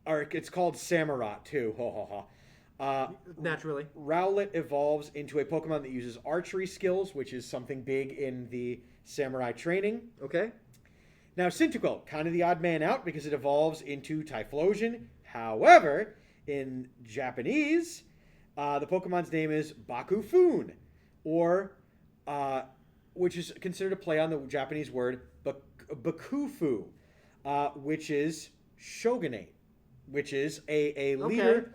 or it's called Samurott too. Naturally. Rowlet evolves into a Pokemon that uses archery skills, which is something big in the samurai training. Okay. Now, Cyndaquil, kind of the odd man out because it evolves into Typhlosion. However, in Japanese, the Pokemon's name is Bakufun, or which is considered a play on the Japanese word Bakufu, which is shogunate, which is a leader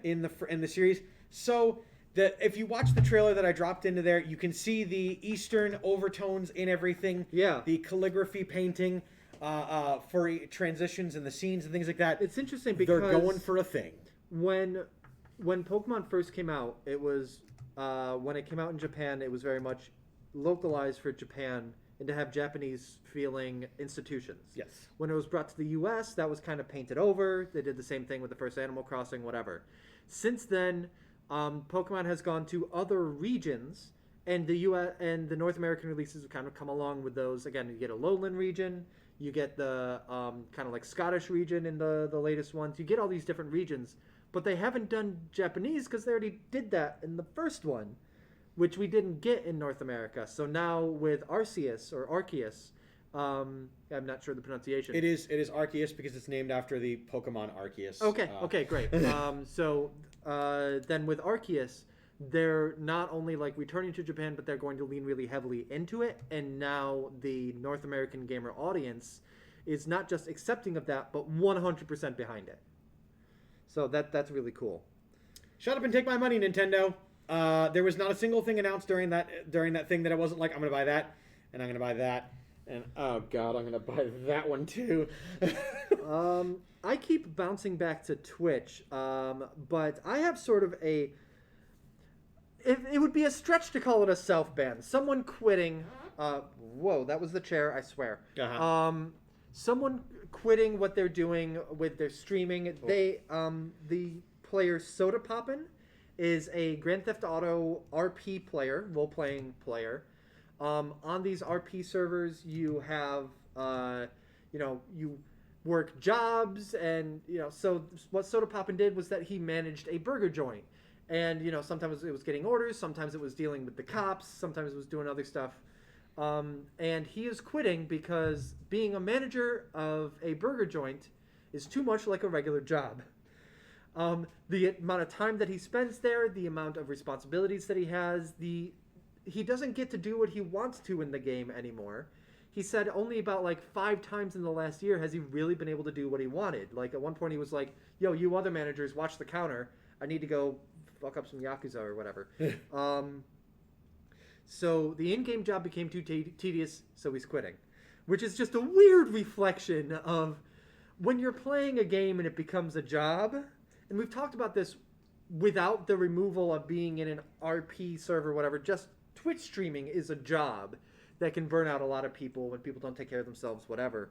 in the series. So if you watch the trailer that I dropped into there, you can see the Eastern overtones in everything. Yeah. The calligraphy painting for transitions and the scenes and things like that. It's interesting because they're going for a thing. When Pokemon first came out, it was when it came out in Japan, it was very much localized for Japan and to have Japanese feeling institutions. Yes. When it was brought to the US, that was kind of painted over. They did the same thing with the first Animal Crossing, whatever. Since then, Pokemon has gone to other regions, and the US and the North American releases have kind of come along with those. Again, you get a lowland region, you get the kind of like Scottish region in the latest ones. You get all these different regions, but they haven't done Japanese because they already did that in the first one, which we didn't get in North America. So now with Arceus or Arceus, I'm not sure the pronunciation. It is Arceus because it's named after the Pokemon Arceus. Okay, great. So then with Arceus, they're not only like returning to Japan, but they're going to lean really heavily into it. And now the North American gamer audience is not just accepting of that, but 100% behind it. So that's really cool. Shut up and take my money, Nintendo. There was not a single thing announced during that thing that I wasn't like, I'm going to buy that, and I'm going to buy that, and oh god, I'm going to buy that one too. I keep bouncing back to Twitch, but I have sort of a... It would be a stretch to call it a self-ban. Someone quitting... whoa, that was the chair, I swear. Uh-huh. Someone quitting what they're doing with their streaming. They, the player Soda Poppin' is a Grand Theft Auto RP player, role-playing player. On these RP servers, you have, you work jobs, and, so what Soda Poppin' did was that he managed a burger joint. And, sometimes it was getting orders, sometimes it was dealing with the cops, sometimes it was doing other stuff. And he is quitting because being a manager of a burger joint is too much like a regular job. The amount of time that he spends there, the amount of responsibilities that he has, he doesn't get to do what he wants to in the game anymore. He said only about like 5 times in the last year has he really been able to do what he wanted. Like at one point he was like, yo, you other managers, watch the counter. I need to go fuck up some Yakuza or whatever. So the in-game job became too tedious, so he's quitting. Which is just a weird reflection of when you're playing a game and it becomes a job. And we've talked about this without the removal of being in an RP server, whatever. Just Twitch streaming is a job that can burn out a lot of people when people don't take care of themselves, whatever.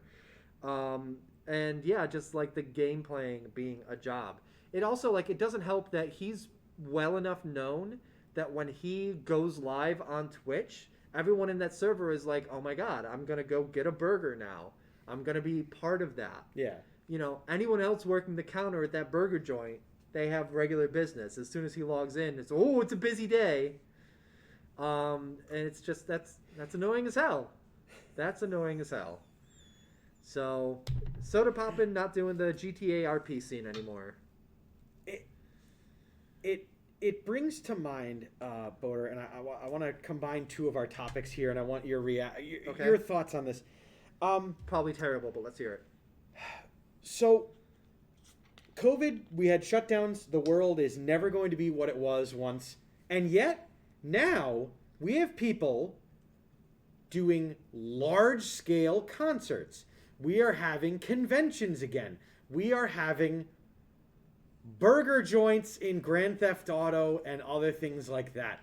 And yeah, just like the game playing being a job. It also, like, it doesn't help that he's well enough known that when he goes live on Twitch, everyone in that server is like, oh my god, I'm going to go get a burger now. I'm going to be part of that. Yeah. Anyone else working the counter at that burger joint, they have regular business. As soon as he logs in, it's a busy day. And it's just, that's annoying as hell. That's annoying as hell. So, Soda Poppin' not doing the GTA RP scene anymore. It brings to mind, Boder, and I want to combine 2 of our topics here, and I want your thoughts on this. Probably terrible, but let's hear it. So, COVID, we had shutdowns. The world is never going to be what it was once. And yet, now, we have people doing large-scale concerts. We are having conventions again. We are having burger joints in Grand Theft Auto and other things like that.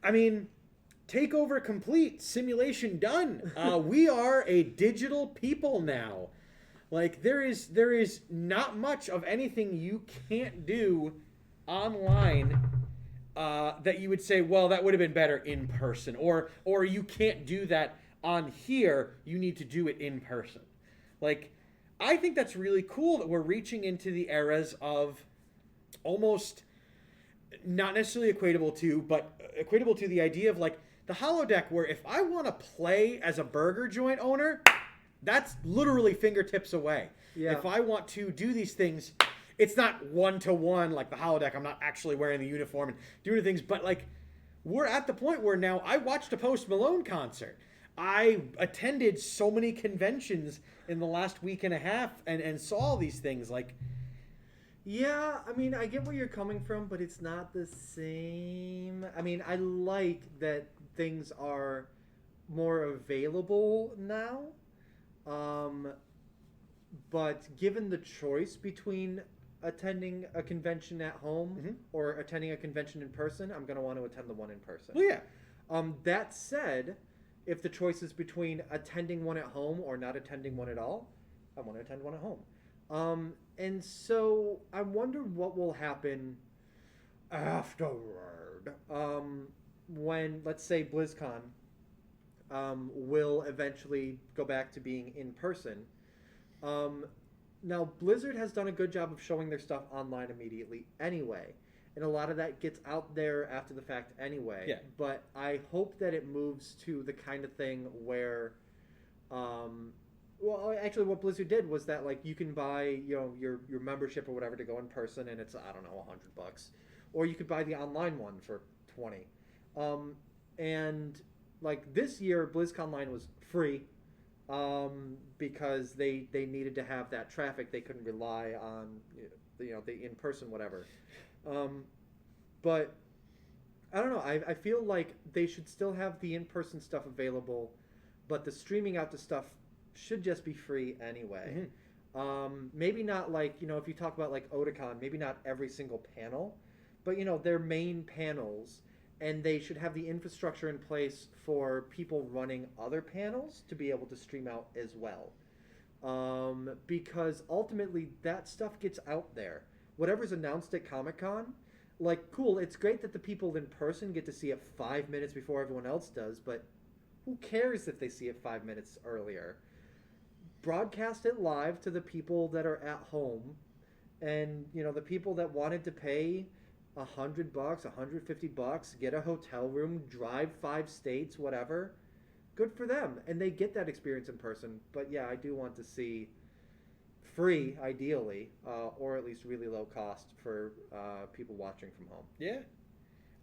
I mean, takeover complete, simulation done. We are a digital people now. Like there is not much of anything you can't do online that you would say, well, that would have been better in person, or you can't do that on here. You need to do it in person. Like, I think that's really cool that we're reaching into the eras of almost not necessarily equatable to, but equatable to the idea of like the holodeck, where if I want to play as a burger joint owner, that's literally fingertips away. Yeah. If I want to do these things, it's not one-to-one like the holodeck. I'm not actually wearing the uniform and doing things, but like we're at the point where now I watched a Post Malone concert. I attended so many conventions in the last week and a half and saw all these things. Like, yeah, I mean, I get where you're coming from, but it's not the same. I mean, I like that things are more available now. But given the choice between attending a convention at home or attending a convention in person, I'm going to want to attend the one in person. well, yeah. That said, if the choice is between attending one at home or not attending one at all, I want to attend one at home. And so I wonder what will happen afterward. When, let's say, BlizzCon will eventually go back to being in person. Now, Blizzard has done a good job of showing their stuff online immediately anyway. And a lot of that gets out there after the fact anyway. Yeah. But I hope that it moves to the kind of thing where, well, actually, what Blizzard did was that like you can buy your membership or whatever to go in person, and it's, I don't know, $100, or you could buy the online one for $20. And like this year, BlizzConline was free because they needed to have that traffic. They couldn't rely on the in person whatever. But I don't know. I feel like they should still have the in-person stuff available, but the streaming out the stuff should just be free anyway. Maybe not like, if you talk about like Otakon, maybe not every single panel, but their main panels, and they should have the infrastructure in place for people running other panels to be able to stream out as well. Because ultimately that stuff gets out there. Whatever's announced at Comic-Con, like, cool, it's great that the people in person get to see it 5 minutes before everyone else does, but who cares if they see it 5 minutes earlier? Broadcast it live to the people that are at home, and, the people that wanted to pay $100, $150, get a hotel room, drive 5 states, whatever, good for them. And they get that experience in person. But yeah, I do want to see free, ideally, or at least really low cost for people watching from home. Yeah.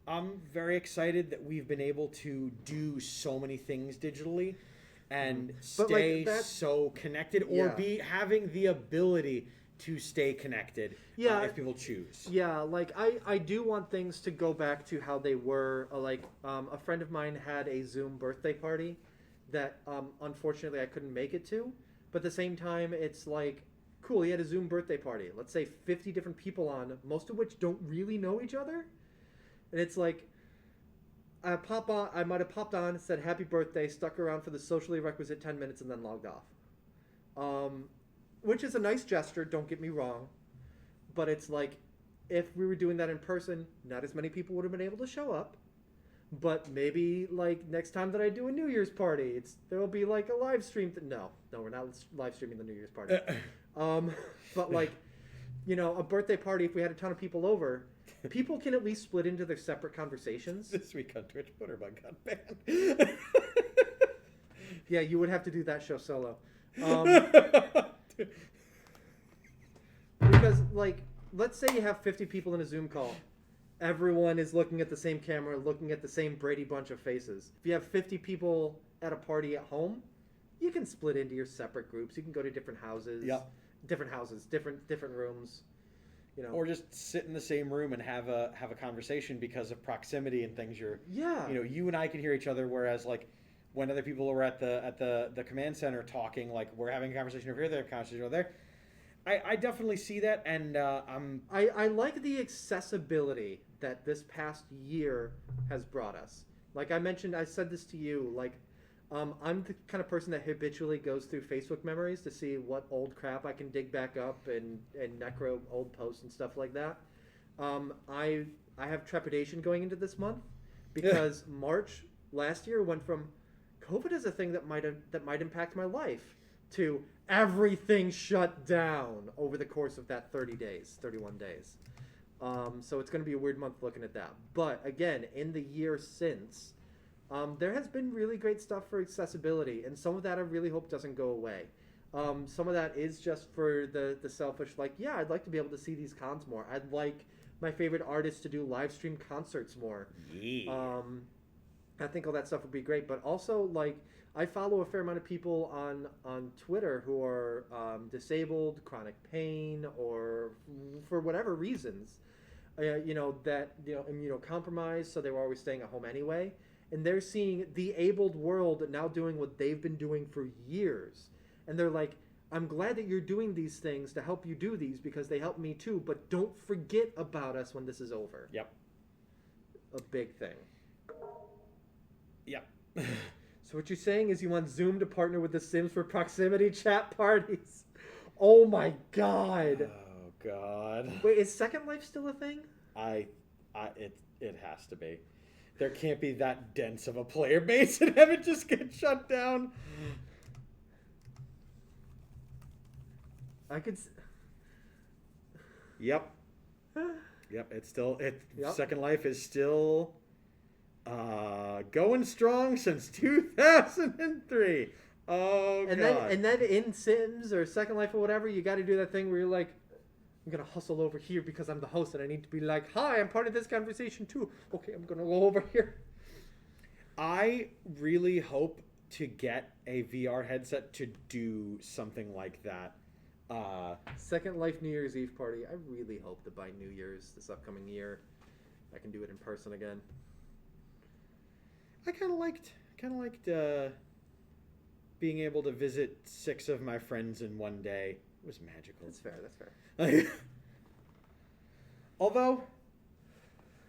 I'm very excited that we've been able to do so many things digitally and stay so connected, or be having the ability to stay connected if people choose. Yeah, like I do want things to go back to how they were. A friend of mine had a Zoom birthday party that unfortunately I couldn't make it to, but at the same time it's like, cool, he had a Zoom birthday party. Let's say 50 different people on, most of which don't really know each other. And it's like, I might have popped on, said happy birthday, stuck around for the socially requisite 10 minutes, and then logged off. Which is a nice gesture, don't get me wrong. But it's like, if we were doing that in person, not as many people would have been able to show up. But maybe, like, next time that I do a New Year's party, there will be, like, a live stream. No, we're not live streaming the New Year's party. But, like, a birthday party, if we had a ton of people over, people can at least split into their separate conversations. This week on Twitch, Butterbug got banned. Yeah, you would have to do that show solo. Because, like, let's say you have 50 people in a Zoom call. Everyone is looking at the same camera, looking at the same Brady Bunch of faces. If you have 50 people at a party at home, you can split into your separate groups. You can go to different houses. Yeah. Different rooms. Or just sit in the same room and have a conversation because of proximity and things. You and I can hear each other, whereas like when other people are at the command center talking, like we're having a conversation over here, they're having a conversation over there. I definitely see that, and I like the accessibility that this past year has brought us. Like I mentioned, I said this to you, like I'm the kind of person that habitually goes through Facebook memories to see what old crap I can dig back up and necro old posts and stuff like that. I have trepidation going into this month because March last year went from COVID is a thing that might impact my life to everything shut down over the course of that 31 days. So it's going to be a weird month looking at that. But again, in the year since, there has been really great stuff for accessibility, and some of that I really hope doesn't go away. Some of that is just for the selfish, like, yeah, I'd like to be able to see these cons more. I'd like my favorite artists to do live stream concerts more. Yeah. I think all that stuff would be great, but also, like, I follow a fair amount of people on Twitter who are disabled, chronic pain, or for whatever reasons, that immunocompromised, so they were always staying at home anyway, and they're seeing the abled world now doing what they've been doing for years, and they're like, I'm glad that you're doing these things to help you do these because they help me too, but don't forget about us when this is over. Yep. A big thing. Yep. So what you're saying is you want Zoom to partner with The Sims for proximity chat parties? Oh my god. Oh god. Wait, is Second Life still a thing? It has to be. There can't be that dense of a player base and have it just get shut down. I could. Yep. Yep. Yep. Second Life is still going strong since 2003. Oh god. And then in Sims or Second Life or whatever, you got to do that thing where you're like, I'm gonna hustle over here because I'm the host and I need to be like, hi, I'm part of this conversation too. Okay, I'm gonna go over here. I really hope to get a VR headset to do something like that. Second Life New Year's Eve party. I really hope that by New Year's this upcoming year, I can do it in person again. I kind of liked being able to visit 6 of my friends in one day. It was magical. That's fair. Although,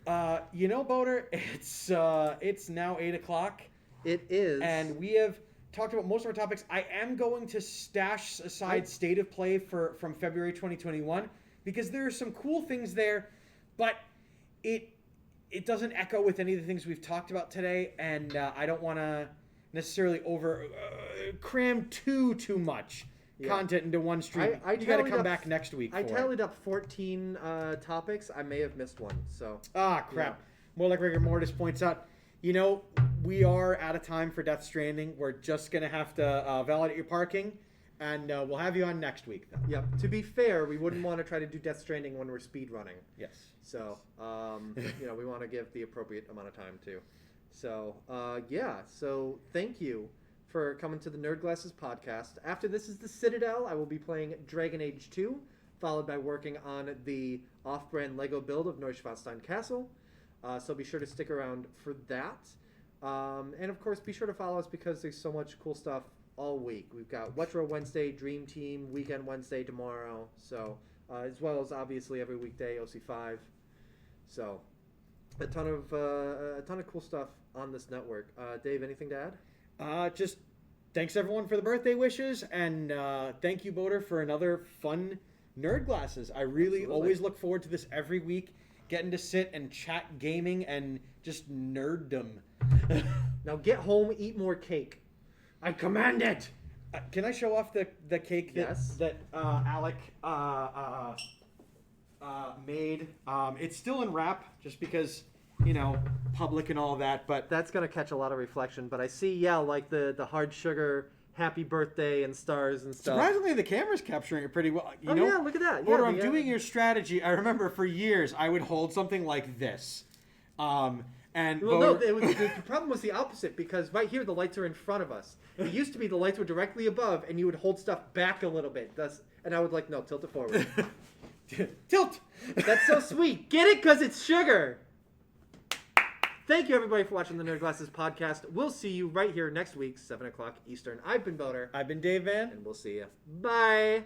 Boater, it's now 8 o'clock. It is. And we have talked about most of our topics. I am going to stash aside State of Play from February 2021 because there are some cool things there, but it doesn't echo with any of the things we've talked about today, and I don't want to necessarily cram too much content into one stream. You got to come back next week. I tallied up 14 topics. I may have missed one. So crap. Yeah. More like Rigor Mortis points out. We are out of time for Death Stranding. We're just gonna have to validate your parking, and we'll have you on next week, though. Yep. To be fair, we wouldn't want to try to do Death Stranding when we're speed running. Yes. So, we want to give the appropriate amount of time too. So, So thank you for coming to the Nerd Glasses podcast. After this is the Citadel. I will be playing Dragon Age 2, followed by working on the off-brand Lego build of Neuschwanstein Castle. So be sure to stick around for that. And of course, be sure to follow us because there's so much cool stuff all week. We've got Retro Wednesday, Dream Team, Weekend Wednesday tomorrow. So, as well as obviously every weekday, OC5. So, a ton of cool stuff on this network. Dave, anything to add? Just thanks everyone for the birthday wishes, and thank you, Boater, for another fun Nerd Glasses. I really always look forward to this every week. Getting to sit and chat gaming and just nerddom. Now get home, eat more cake. I command it! Can I show off the cake that Alec made? It's still in wrap, just because, public and all that, but... That's going to catch a lot of reflection, but I see, like the hard sugar... Happy birthday and stars and stuff. Surprisingly, the camera's capturing it pretty well. Yeah, look at that. Or I'm doing your strategy. I remember for years I would hold something like this. The problem was the opposite because right here the lights are in front of us. It used to be the lights were directly above and you would hold stuff back a little bit. And I would tilt it forward. Tilt! That's so sweet. Get it? Because it's sugar. Thank you, everybody, for watching the Nerd Glasses podcast. We'll see you right here next week, 7 o'clock Eastern. I've been Boater. I've been Dave Van. And we'll see you. Bye.